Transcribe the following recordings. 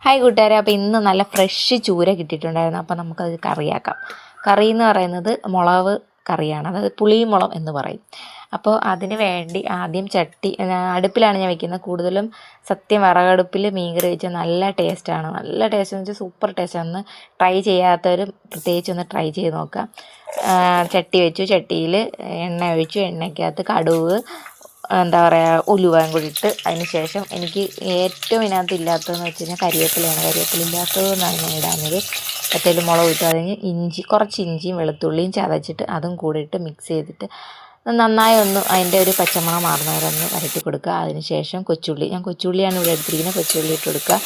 Hi കൂട്ടുകാരെ, അപ്പോൾ ഇന്ന് നല്ല ഫ്രഷ് ചൂര കിട്ടിയിട്ടുണ്ടായിരുന്നു. അപ്പോൾ നമുക്കത് കറിയാക്കാം. കറി എന്ന് പറയുന്നത് മുളക് കറിയാണ്, അതായത് പുളിമുളം എന്ന് പറയും. അപ്പോൾ അതിന് വേണ്ടി ആദ്യം ചട്ടി അടുപ്പിലാണ് ഞാൻ വെക്കുന്നത്. കൂടുതലും സത്യം വിറകടുപ്പിൽ മീൻ കറി വെച്ചാൽ നല്ല ടേസ്റ്റാണ്. നല്ല ടേസ്റ്റ് എന്ന് വെച്ചാൽ സൂപ്പർ ടേസ്റ്റാണ്. ഒന്ന് ട്രൈ ചെയ്യാത്തവരും പ്രത്യേകിച്ച് ഒന്ന് ട്രൈ ചെയ്ത് നോക്കാം. ചട്ടി വെച്ചു, ചട്ടിയിൽ എണ്ണ ഒഴിച്ചു, എണ്ണയ്ക്കകത്ത് കടുക്, എന്താ പറയുക, ഉലുവയും കൂടി ഇട്ട് അതിന് ശേഷം എനിക്ക് ഏറ്റവും ഇതിനകത്ത് ഇല്ലാത്തതെന്ന് വെച്ച് കഴിഞ്ഞാൽ കരിവേപ്പിലയാണ്. കരിവേപ്പില ഇല്ലാത്തതെന്നാണ് ഞാൻ ഇടാഞ്ഞത്. മറ്റേലും മുളക് ഇട്ട് അതിന് ഇഞ്ചി, കുറച്ച് ഇഞ്ചിയും വെളുത്തുള്ളിയും ചതച്ചിട്ട് അതും കൂടി ഇട്ട് മിക്സ് ചെയ്തിട്ട് നന്നായി ഒന്ന് അതിൻ്റെ ഒരു പച്ചമണം മാറുന്നവരെ ഒന്ന് വരട്ടി കൊടുക്കുക. അതിന് ശേഷം കൊച്ചുള്ളി, ഞാൻ കൊച്ചുള്ളിയാണ് ഇവിടെ എടുത്തിരിക്കുന്നത്, കൊച്ചുള്ളി ഇട്ട് കൊടുക്കുക.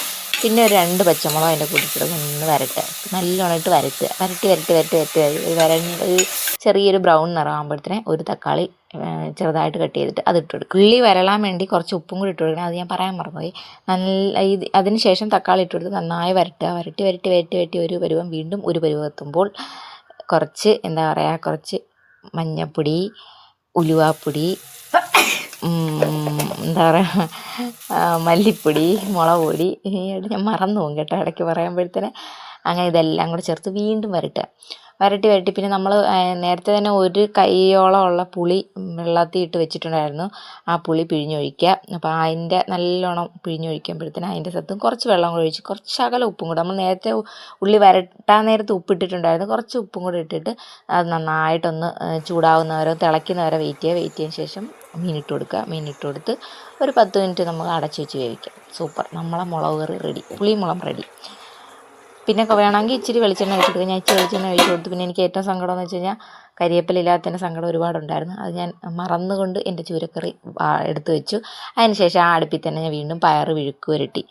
പിന്നെ ഒരു 2 പച്ചമുളക് അതിൻ്റെ കൂടി ഇട്ട് ഒന്ന് വരട്ടുക, നല്ലോണം ഇട്ട് വരട്ടുക. ഒരു ചെറിയൊരു ബ്രൗൺ നിറമാകുമ്പോഴത്തേനെ ഒരു തക്കാളി ചെറുതായിട്ട് കട്ട് ചെയ്തിട്ട് അത് ഇട്ട് കൊടുക്കും. ഉള്ളി വരളാൻ വേണ്ടി കുറച്ച് ഉപ്പും കൂടി ഇട്ട് കൊടുക്കണം, അത് ഞാൻ പറയാൻ മറന്നുപോയി. അതിന് ശേഷം തക്കാളി ഇട്ട് കൊടുത്ത് നന്നായി വരട്ടുക. വരട്ടി ഒരു പരുവം, വീണ്ടും ഒരു പരുവം എത്തുമ്പോൾ കുറച്ച് എന്താ പറയുക, കുറച്ച് മഞ്ഞൾപ്പൊടി, ഉലുവാപ്പൊടി, എന്താ പറയുക, മല്ലിപ്പൊടി, മുളക് പൊടി, ഞാൻ മറന്നു പോകും കേട്ടോ ഇടയ്ക്ക് പറയുമ്പോഴത്തേന്. അങ്ങനെ ഇതെല്ലാം കൂടെ ചേർത്ത് വീണ്ടും വരട്ടി പിന്നെ നമ്മൾ നേരത്തെ തന്നെ ഒരു കൈയോളം ഉള്ള പുളി വെള്ളത്തിൽ ഇട്ട് വെച്ചിട്ടുണ്ടായിരുന്നു. ആ പുളി പിഴിഞ്ഞൊഴിക്കുക. അപ്പോൾ അതിൻ്റെ നല്ലോണം പിഴിഞ്ഞൊഴിക്കുമ്പോഴത്തേന് അതിൻ്റെ സത്തും കുറച്ച് വെള്ളം കൂടി ഒഴിച്ച് കുറച്ച് ശകലം ഉപ്പും കൂടെ, നമ്മൾ നേരത്തെ ഉള്ളി വരട്ടാൻ നേരത്ത് ഉപ്പിട്ടിട്ടുണ്ടായിരുന്നു, കുറച്ച് ഉപ്പും കൂടി ഇട്ടിട്ട് അത് നന്നായിട്ടൊന്ന് ചൂടാവുന്നവരെ, തിളയ്ക്കുന്നവരെ വെയിറ്റ് ചെയ്തതിന് ശേഷം മീനിട്ട് കൊടുത്ത് ഒരു 10 മിനിറ്റ് നമുക്ക് അടച്ച് വെച്ച് വേവിക്കാം. സൂപ്പർ, നമ്മളെ മുളക് കറി റെഡി, പുളിമുളം റെഡി. പിന്നെ വേണമെങ്കിൽ ഇച്ചിരി വെളിച്ചെണ്ണ ഒഴിച്ച് കൊടുക്കുക. ഞാൻ ഇച്ചിരി വെളിച്ചെണ്ണ ഒഴിച്ച് കൊടുത്തു. പിന്നെ എനിക്ക് ഏറ്റവും സങ്കടം എന്ന് വെച്ച് കഴിഞ്ഞാൽ കരിവേപ്പില ഇല്ലാത്തതിൻ്റെ സങ്കടം ഒരുപാടുണ്ടായിരുന്നു. അത് ഞാൻ മറന്നുകൊണ്ട് എൻ്റെ ചൂരക്കറി എടുത്ത് വെച്ചു. അതിന് ശേഷം ആ അടുപ്പിൽ തന്നെ ഞാൻ വീണ്ടും പയർ വിഴുക്ക് പുരട്ടി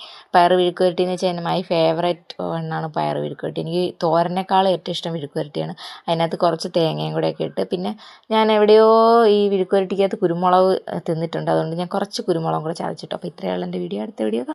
എന്ന് വെച്ചാൽ എൻ്റെ മൈ ഫേവറേറ്റ് ഒന്നാണ് പയർ വിഴുക്ക് പുരട്ടി. എനിക്ക് തോരനേക്കാളും ഏറ്റവും ഇഷ്ടം വിഴുക്ക് പുരട്ടിയാണ്. അതിനകത്ത് കുറച്ച് തേങ്ങയും കൂടെയൊക്കെ ഇട്ട്, പിന്നെ ഞാൻ എവിടെയോ ഈ വിഴുക്ക് പുരട്ടിക്കകത്ത് കുരുമുളക് തിന്നിട്ടുണ്ട്, അതുകൊണ്ട് ഞാൻ കുറച്ച് കുരുമുളകും കൂടെ ചതച്ചിട്ടു. അപ്പോൾ ഇത്രയുള്ള എൻ്റെ വീഡിയോ. അടുത്ത വീഡിയോ